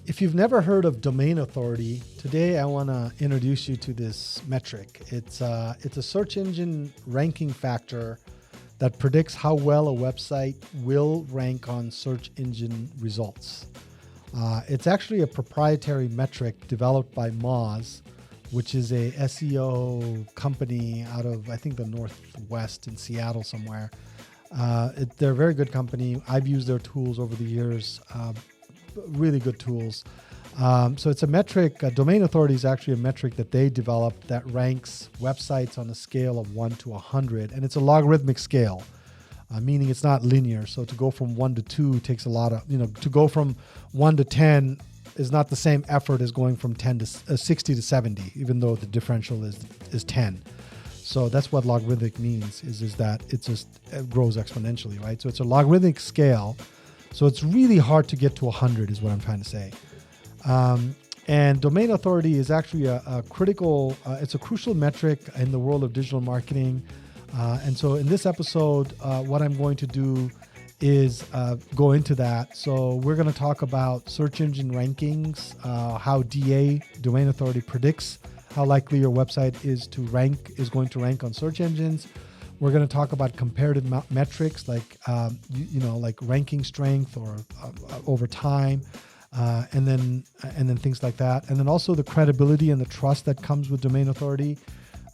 If you've never heard of domain authority, today I want to introduce you to this metric. It's a search engine ranking factor that predicts how well a website will rank on search engine results. It's actually a proprietary metric developed by Moz, which is a SEO company out of, I think, the Northwest in Seattle somewhere. They're a very good company. I've used their tools over the years. Really good tools. So it's a metric. Domain authority is actually a metric that they developed that ranks websites on a scale of 1 to 100. And it's a logarithmic scale, meaning it's not linear. So to go from 1 to 2 takes a lot of, to go from 1 to 10 is not the same effort as going from 10 to 60 to 70, even though the differential is 10. So that's what logarithmic means, is that it grows exponentially, right? So it's a logarithmic scale. So it's really hard to get to 100 is what I'm trying to say. And domain authority is actually a crucial metric in the world of digital marketing. And so in this episode, what I'm going to do is go into that. So we're going to talk about search engine rankings, how DA, domain authority, predicts how likely your website is going to rank on search engines. We're going to talk about comparative metrics like ranking strength or over time, and then things like that. And then also the credibility and the trust that comes with domain authority,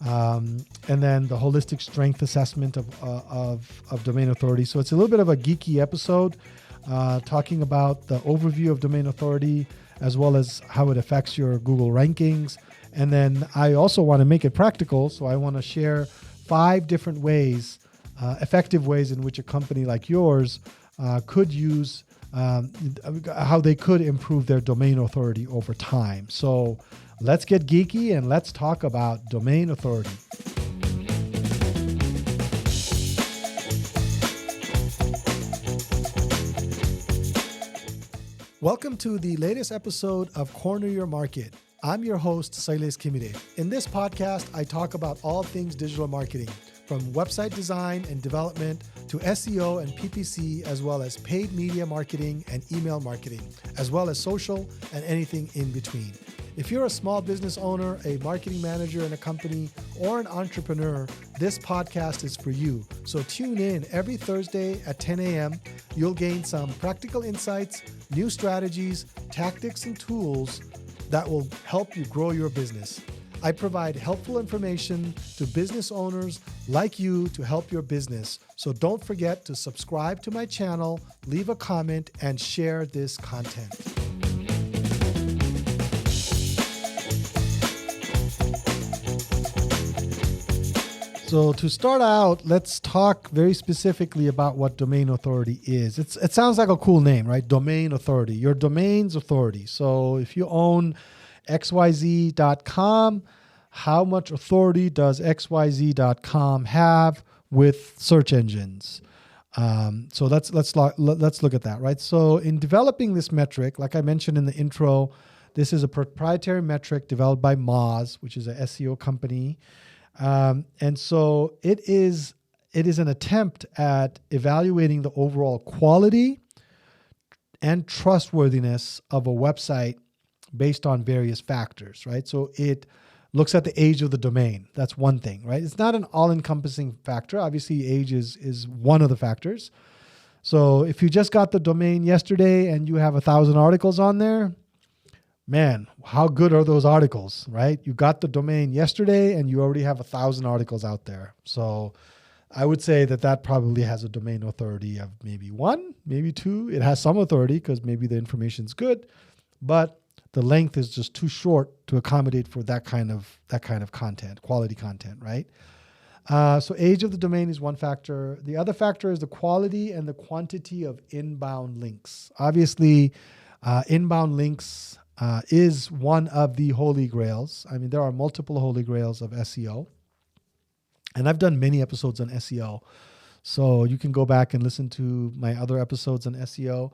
and then the holistic strength assessment of domain authority. So it's a little bit of a geeky episode, talking about the overview of domain authority as well as how it affects your Google rankings. And then I also want to make it practical, so I want to share 5 different ways, effective ways in which a company like yours could use, how they could improve their domain authority over time. So let's get geeky and let's talk about domain authority. Welcome to the latest episode of Corner Your Market. I'm your host, Sailes Kimide. In this podcast, I talk about all things digital marketing, from website design and development to SEO and PPC, as well as paid media marketing and email marketing, as well as social and anything in between. If you're a small business owner, a marketing manager in a company, or an entrepreneur, this podcast is for you. So tune in every Thursday at 10 a.m. You'll gain some practical insights, new strategies, tactics, and tools that will help you grow your business. I provide helpful information to business owners like you to help your business. So don't forget to subscribe to my channel, leave a comment, and share this content. So to start out, let's talk very specifically about what domain authority is. It sounds like a cool name, right? Domain authority, your domain's authority. So if you own xyz.com, how much authority does xyz.com have with search engines? So let's look at that, right? So in developing this metric, like I mentioned in the intro, this is a proprietary metric developed by Moz, which is an SEO company. And so it is an attempt at evaluating the overall quality and trustworthiness of a website based on various factors, right? So it looks at the age of the domain. That's one thing, right? It's not an all-encompassing factor. Obviously, age is one of the factors. So if you just got the domain yesterday and you have 1,000 articles on there, man, how good are those articles, right? You got the domain yesterday and you already have 1,000 articles out there. So I would say that probably has a domain authority of maybe 1, maybe 2. It has some authority because maybe the information's good, but the length is just too short to accommodate for that kind of content, quality content, right? So age of the domain is one factor. The other factor is the quality and the quantity of inbound links. Obviously, inbound links is one of the holy grails. I mean, there are multiple holy grails of SEO. And I've done many episodes on SEO. So you can go back and listen to my other episodes on SEO.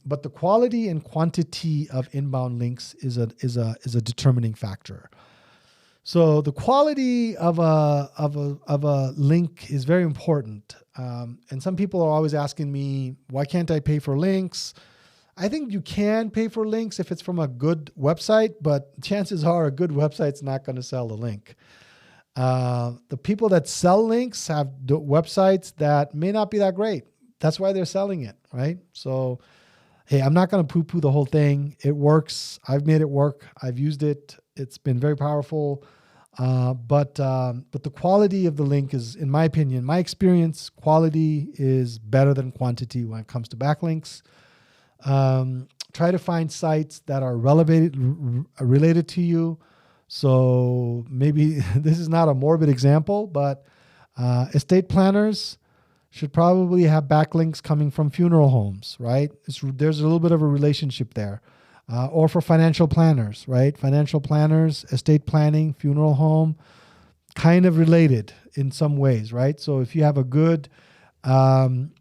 But the quality and quantity of inbound links is a determining factor. So the quality of a link is very important. And some people are always asking me, why can't I pay for links? I think you can pay for links if it's from a good website, but chances are a good website's not going to sell the link. The people that sell links have websites that may not be that great. That's why they're selling it, right? So, hey, I'm not going to poo-poo the whole thing. It works. I've made it work. I've used it. It's been very powerful. But the quality of the link is, in my opinion, my experience, quality is better than quantity when it comes to backlinks. Try to find sites that are related to you. So maybe this is not a morbid example, but estate planners should probably have backlinks coming from funeral homes, right? There's a little bit of a relationship there. Or for financial planners, right? Financial planners, estate planning, funeral home, kind of related in some ways, right? So if you have a good friend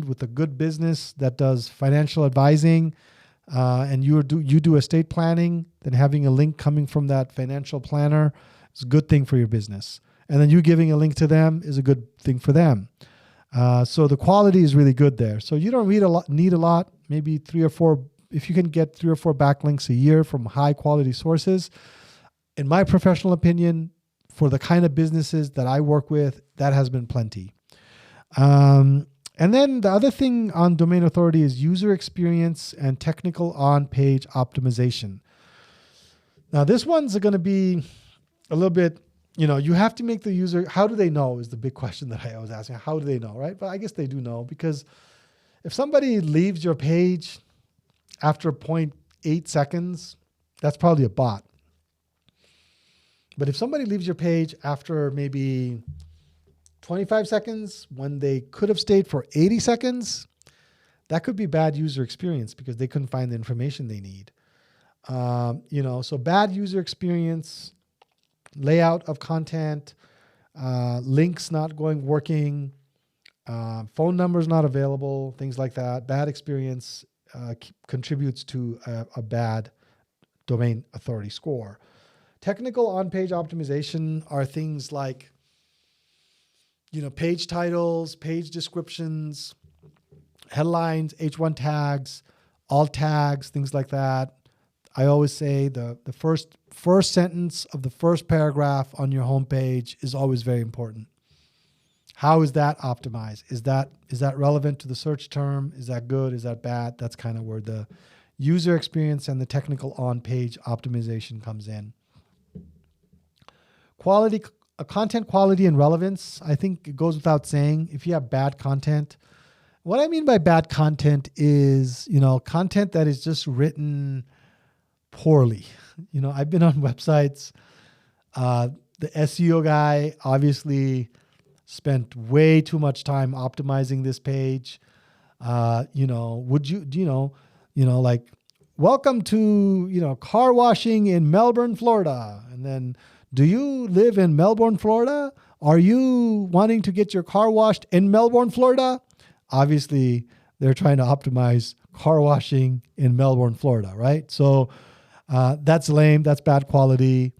with a good business that does financial advising, and you do estate planning, then having a link coming from that financial planner is a good thing for your business. And then you giving a link to them is a good thing for them. So the quality is really good there. So you don't need a lot, maybe 3 or 4. If you can get 3 or 4 backlinks a year from high quality sources, in my professional opinion, for the kind of businesses that I work with, that has been plenty. And then the other thing on domain authority is user experience and technical on-page optimization. Now, this one's going to be a little bit, you have to make the user, how do they know is the big question that I was asking. How do they know, right? But I guess they do know, because if somebody leaves your page after 0.8 seconds, that's probably a bot. But if somebody leaves your page after maybe 25 seconds, when they could have stayed for 80 seconds, that could be bad user experience because they couldn't find the information they need. So bad user experience, layout of content, links not working, phone numbers not available, things like that. Bad experience contributes to a bad domain authority score. Technical on-page optimization are things like, page titles, page descriptions, headlines, H1 tags, alt tags, things like that. I always say the first sentence of the first paragraph on your homepage is always very important. How is that optimized? Is that relevant to the search term? Is that good? Is that bad? That's kind of where the user experience and the technical on-page optimization comes in. Content quality and relevance, I think it goes without saying. If you have bad content, what I mean by bad content is, content that is just written poorly. I've been on websites. The SEO guy obviously spent way too much time optimizing this page. Like, welcome to, car washing in Melbourne, Florida. And then, do you live in Melbourne, Florida? Are you wanting to get your car washed in Melbourne, Florida? Obviously, they're trying to optimize car washing in Melbourne, Florida, right? So that's lame. That's bad quality.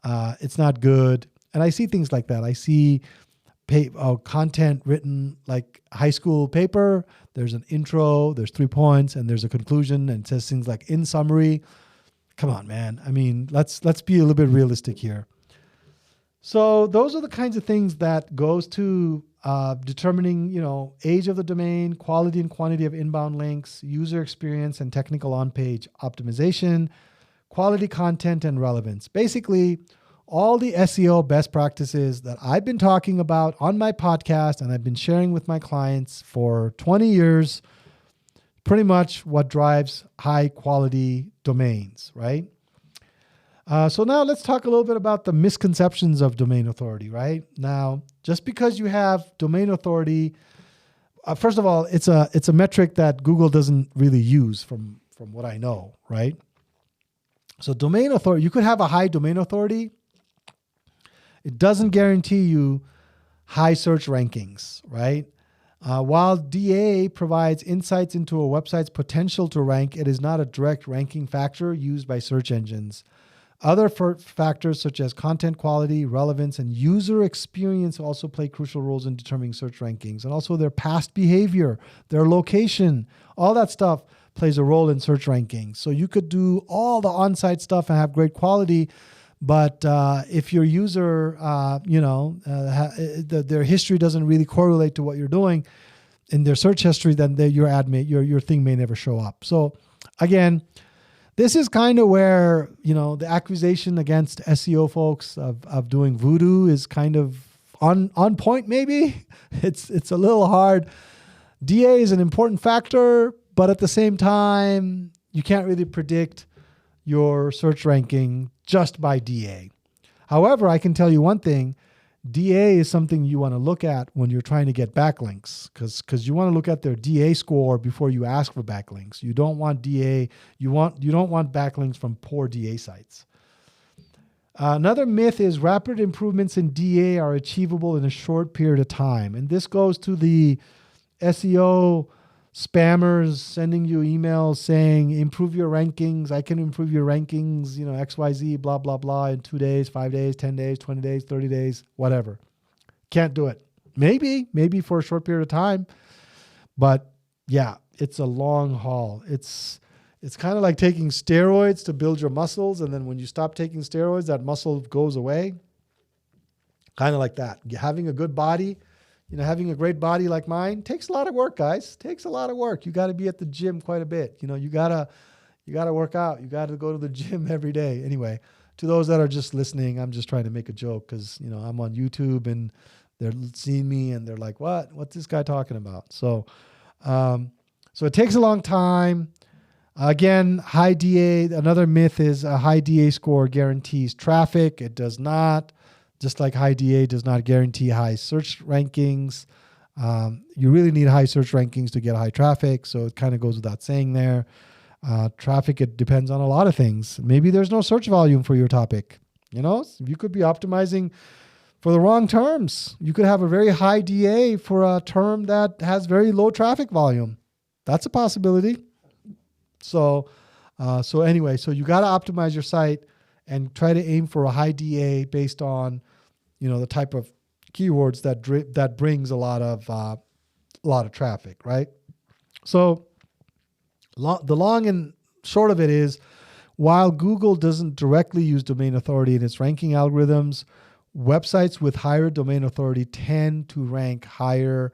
It's not good. And I see things like that. I see content written like high school paper. There's an intro, there's 3 points, and there's a conclusion, and it says things like in summary. Come on, man. I mean, let's be a little bit realistic here. So those are the kinds of things that goes to determining, age of the domain, quality and quantity of inbound links, user experience and technical on-page optimization, quality content and relevance. Basically, all the SEO best practices that I've been talking about on my podcast and I've been sharing with my clients for 20 years, pretty much what drives high quality domains, right? So now let's talk a little bit about the misconceptions of domain authority, right? Now, just because you have domain authority, first of all, it's a metric that Google doesn't really use from what I know, right? So domain authority, you could have a high domain authority. It doesn't guarantee you high search rankings, right? While DA provides insights into a website's potential to rank, it is not a direct ranking factor used by search engines. Other factors such as content quality, relevance, and user experience also play crucial roles in determining search rankings. And also their past behavior, their location, all that stuff plays a role in search rankings. So you could do all the on-site stuff and have great quality, but if your user, their history doesn't really correlate to what you're doing in their search history, then your thing may never show up. So again, this is kind of where, the accusation against SEO folks of doing voodoo is kind of on point, maybe. It's a little hard. DA is an important factor, but at the same time, you can't really predict your search ranking just by DA. However, I can tell you one thing. DA is something you want to look at when you're trying to get backlinks, because you want to look at their DA score before you ask for backlinks. You don't want DA, you don't want backlinks from poor DA sites. Another myth is rapid improvements in DA are achievable in a short period of time. And this goes to the SEO spammers sending you emails saying, improve your rankings. I can improve your rankings, XYZ, blah, blah, blah, in 2 days, 5 days, 10 days, 20 days, 30 days, whatever. Can't do it. Maybe for a short period of time. But yeah, it's a long haul. It's kind of like taking steroids to build your muscles. And then when you stop taking steroids, that muscle goes away. Kind of like that. Having a good body, having a great body like mine takes a lot of work, guys. Takes a lot of work. You got to be at the gym quite a bit. You got to work out. You got to go to the gym every day. Anyway, to those that are just listening, I'm just trying to make a joke because, I'm on YouTube and they're seeing me and they're like, what's this guy talking about? So it takes a long time. Again, high DA, another myth is a high DA score guarantees traffic. It does not. Just like high DA does not guarantee high search rankings. You really need high search rankings to get high traffic. So it kind of goes without saying there. Traffic, it depends on a lot of things. Maybe there's no search volume for your topic. You could be optimizing for the wrong terms. You could have a very high DA for a term that has very low traffic volume. That's a possibility. So anyway, so you got to optimize your site and try to aim for a high DA based on, the type of keywords that brings a lot of traffic, right? So the long and short of it is, while Google doesn't directly use domain authority in its ranking algorithms, websites with higher domain authority tend to rank higher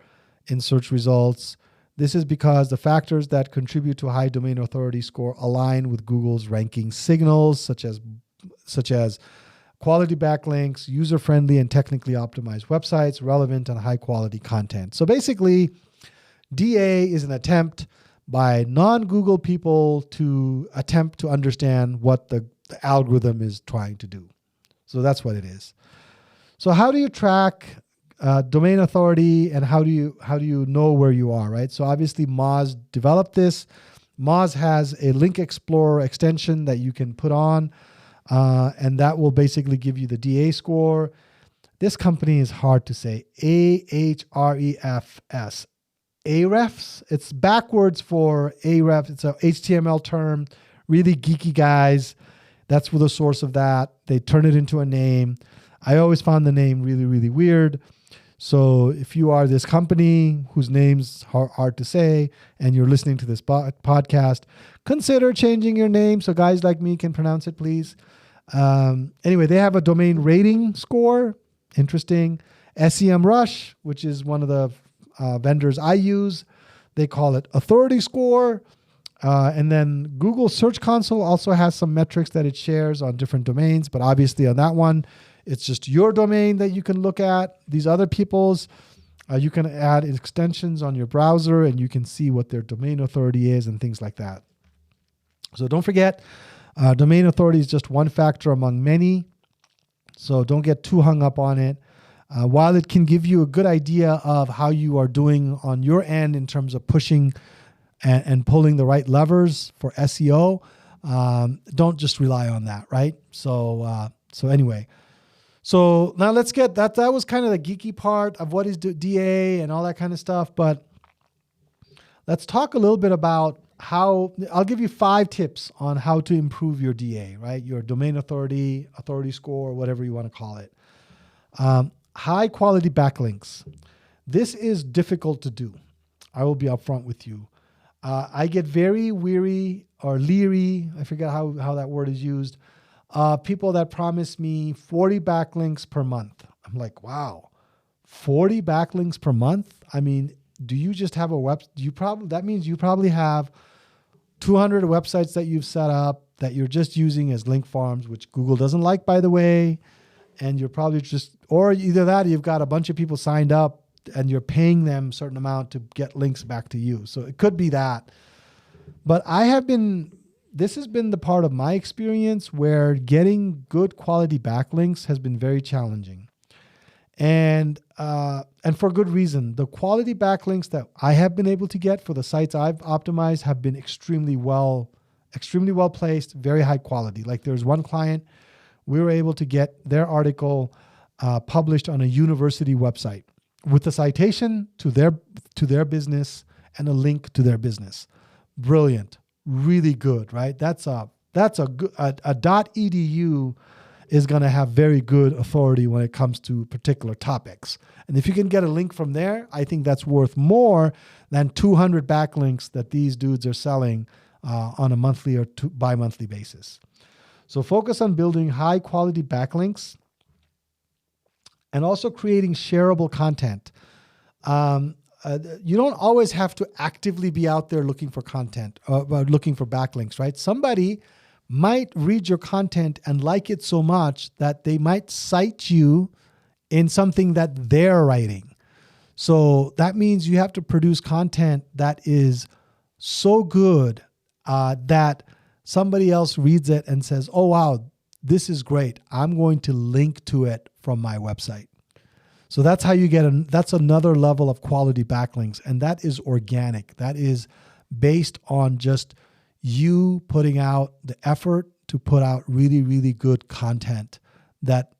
in search results. This is because the factors that contribute to a high domain authority score align with Google's ranking signals, such as quality backlinks, user-friendly and technically optimized websites, relevant and high-quality content. So basically, DA is an attempt by non-Google people to attempt to understand what the algorithm is trying to do. So that's what it is. So how do you track domain authority, and how do you know where you are, right? So obviously Moz developed this. Moz has a link explorer extension that you can put on, and that will basically give you the DA score. This company is hard to say. Ahrefs. Ahrefs. It's backwards for Ahrefs. It's a HTML term. Really geeky guys. That's the source of that. They turn it into a name. I always found the name really, really weird. So if you are this company whose name's hard to say and you're listening to this podcast, consider changing your name so guys like me can pronounce it, please. Anyway, they have a domain rating score. Interesting. SEMrush, which is one of the vendors I use, they call it authority score. And then Google Search Console also has some metrics that it shares on different domains, but obviously on that one, it's just your domain that you can look at. These other people's, you can add extensions on your browser and you can see what their domain authority is and things like that. So don't forget, domain authority is just one factor among many. So don't get too hung up on it. While it can give you a good idea of how you are doing on your end in terms of pushing and pulling the right levers for SEO, don't just rely on that, right? So anyway. So now let's get that. That was kind of the geeky part of what is DA and all that kind of stuff. But let's talk a little bit about I'll give you 5 tips on how to improve your DA, right? Your domain authority score, whatever you want to call it. High quality backlinks. This is difficult to do. I will be upfront with you. I get very weary or leery. I forget how that word is used. People that promise me 40 backlinks per month. I'm like, wow, 40 backlinks per month? I mean, do you just have a that means you probably have 200 websites that you've set up that you're just using as link farms, which Google doesn't like, by the way. And you're probably or either that, or you've got a bunch of people signed up and you're paying them a certain amount to get links back to you. So it could be that. But this has been the part of my experience where getting good quality backlinks has been very challenging. And for good reason. The quality backlinks that I have been able to get for the sites I've optimized have been extremely well placed, very high quality. Like there's one client, we were able to get their article published on a university website with a citation to their business and a link to their business. Brilliant, really good, right? That's a good .edu is going to have very good authority when it comes to particular topics. And if you can get a link from there, I think that's worth more than 200 backlinks that these dudes are selling on a monthly or bi-monthly basis. So focus on building high quality backlinks and also creating shareable content. You don't always have to actively be out there looking for content, looking for backlinks, right? Somebody might read your content and like it so much that they might cite you in something that they're writing. So that means you have to produce content that is so good that somebody else reads it and says, oh, wow, this is great. I'm going to link to it from my website. So that's how you that's another level of quality backlinks. And that is organic. That is based on just you putting out the effort to put out really, really good content that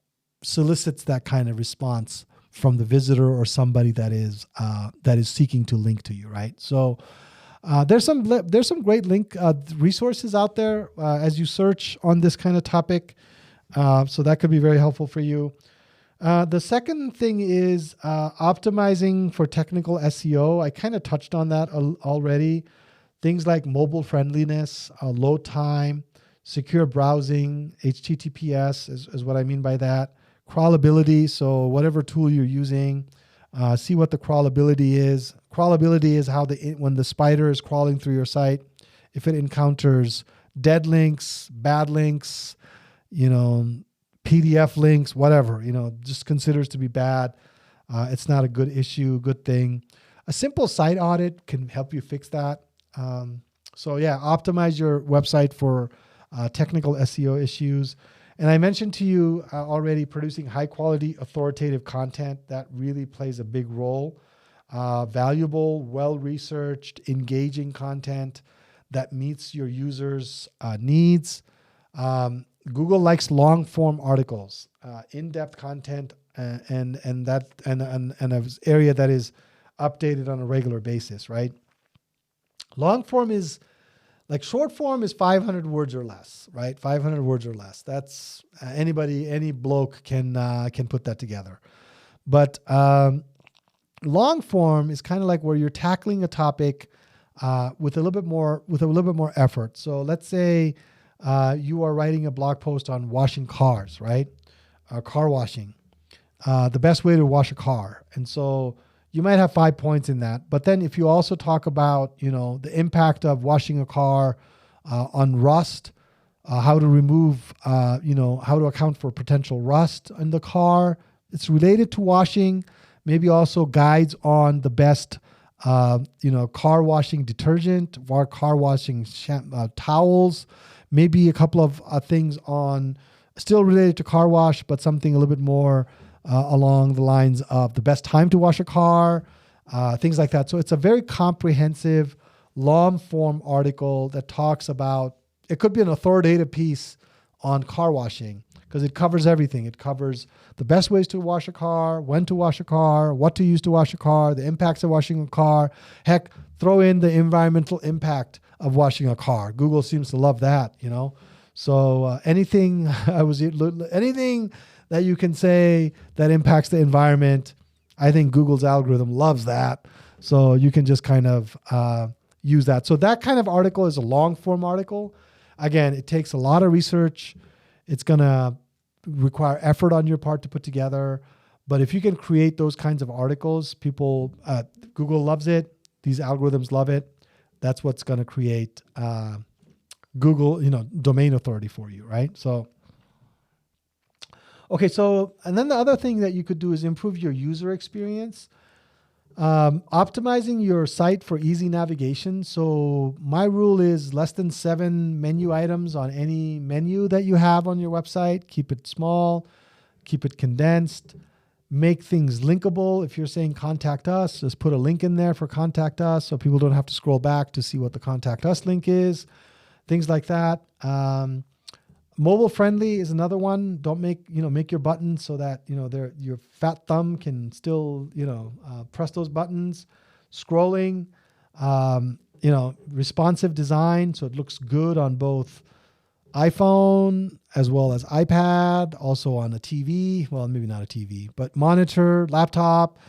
solicits that kind of response from the visitor or somebody that is seeking to link to you, right? So there's some great link resources out there as you search on this kind of topic. So that could be very helpful for you. The second thing is optimizing for technical SEO. I kind of touched on that already. Things like mobile friendliness, load time, secure browsing, HTTPS is what I mean by that. Crawlability, so whatever tool you're using, see what the crawlability is. Crawlability is how when the spider is crawling through your site, if it encounters dead links, bad links, PDF links, whatever, just considers to be bad. It's not a good issue, good thing. A simple site audit can help you fix that. Optimize your website for technical SEO issues. And I mentioned to you already producing high quality authoritative content that really plays a big role. Valuable, well-researched, engaging content that meets your users' needs. Google likes long-form articles, in-depth content, and an area that is updated on a regular basis, right? Long form is short form is 500 words or less, right? 500 words or less. That's any bloke can put that together. But long form is kind of like where you're tackling a topic with a little bit more effort. So let's say you are writing a blog post on washing cars, right? Car washing, the best way to wash a car, and so you might have 5 points in that. But then if you also talk about, the impact of washing a car on rust, how to remove, how to account for potential rust in the car, it's related to washing, maybe also guides on the best, car washing detergent, or car washing towels, maybe a couple of things on still related to car wash, but something a little bit more along the lines of the best time to wash a car, things like that. So it's a very comprehensive, long-form article that talks about, it could be an authoritative piece on car washing because it covers everything. It covers the best ways to wash a car, when to wash a car, what to use to wash a car, the impacts of washing a car. Heck, throw in the environmental impact of washing a car. Google seems to love that, you know. So anything anything that you can say that impacts the environment, I think Google's algorithm loves that. So you can just kind of use that. So that kind of article is a long form article. Again, it takes a lot of research. It's going to require effort on your part to put together. But if you can create those kinds of articles, Google loves it. These algorithms love it. That's what's going to create Google, domain authority for you, right? So, okay. So, and then the other thing that you could do is improve your user experience. Optimizing your site for easy navigation. So my rule is less than 7 menu items on any menu that you have on your website. Keep it small, keep it condensed, make things linkable. If you're saying contact us, just put a link in there for contact us so people don't have to scroll back to see what the contact us link is, things like that. Mobile friendly is another one. Don't make your buttons so that, your fat thumb can still, press those buttons. Scrolling, responsive design. So it looks good on both iPhone as well as iPad, also on a TV. Well, maybe not a TV, but monitor, laptop,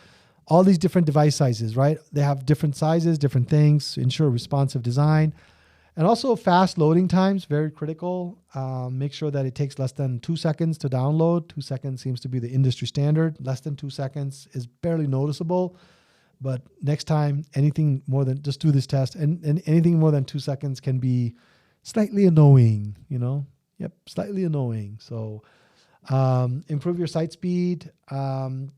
all these different device sizes, right? They have different sizes, different things. Ensure responsive design. And also fast loading times, very critical. Make sure that it takes less than 2 seconds to download. 2 seconds seems to be the industry standard. Less than 2 seconds is barely noticeable. But next time, anything more than, just do this test, and anything more than 2 seconds can be slightly annoying, Yep, slightly annoying. So improve your site speed and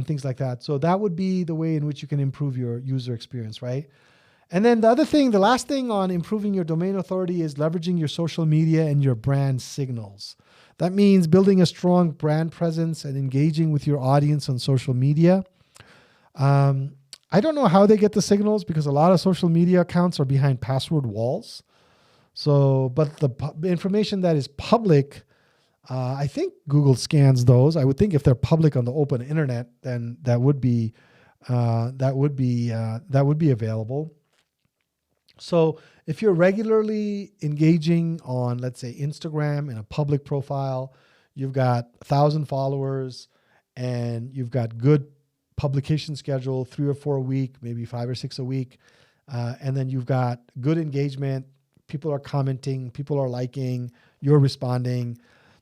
things like that. So that would be the way in which you can improve your user experience, right? And then the last thing on improving your domain authority is leveraging your social media and your brand signals. That means building a strong brand presence and engaging with your audience on social media. I don't know how they get the signals because a lot of social media accounts are behind password walls. So, but the information that is public, I think Google scans those. I would think if they're public on the open internet, then that would be available. So if you're regularly engaging on, let's say, Instagram in a public profile, you've got 1,000 followers and you've got good publication schedule, 3 or 4 a week, maybe 5 or 6 a week. And then you've got good engagement. People are commenting, people are liking, you're responding.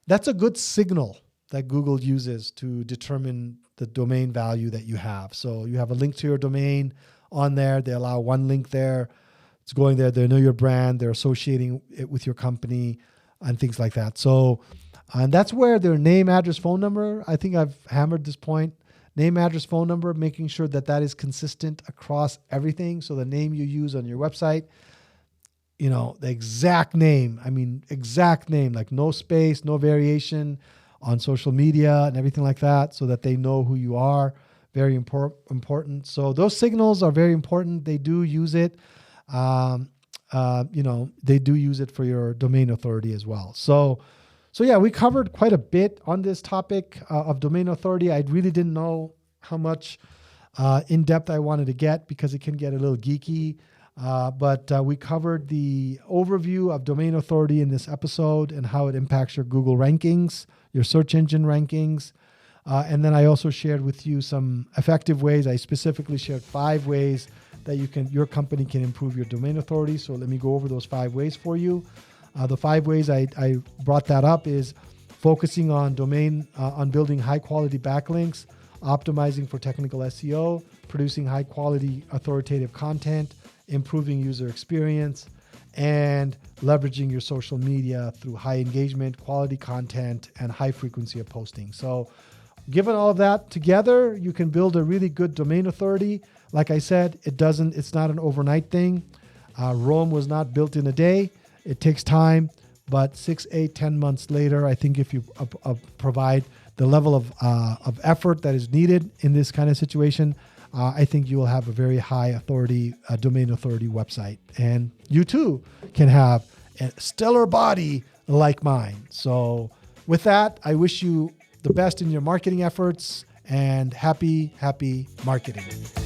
That's a good signal that Google uses to determine the domain value that you have. So you have a link to your domain on there. They allow one link there. It's going there. They know your brand. They're associating it with your company and things like that. So, and that's where their name, address, phone number, I think I've hammered this point. Name, address, phone number, making sure that that is consistent across everything. So the name you use on your website, the exact name, like no space, no variation on social media and everything like that, so that they know who you are. Very important. So those signals are very important. They do use it. They do use it for your domain authority as well. So yeah, we covered quite a bit on this topic of domain authority. I really didn't know how much in depth I wanted to get because it can get a little geeky. But we covered the overview of domain authority in this episode and how it impacts your Google rankings, your search engine rankings. And then I also shared with you some effective ways. I specifically shared 5 ways that your company can improve your domain authority. So let me go over those 5 ways for you. The 5 ways I brought that up is focusing on building high quality backlinks, optimizing for technical SEO, producing high quality authoritative content, improving user experience, and leveraging your social media through high engagement, quality content, and high frequency of posting. So given all of that together, you can build a really good domain authority. Like I said, it's not an overnight thing. Rome was not built in a day. It takes time, but 6, 8, 10 months later, I think if you provide the level of effort that is needed in this kind of situation, I think you will have a very high authority, domain authority website. And you too can have a stellar body like mine. So with that, I wish you the best in your marketing efforts and happy marketing.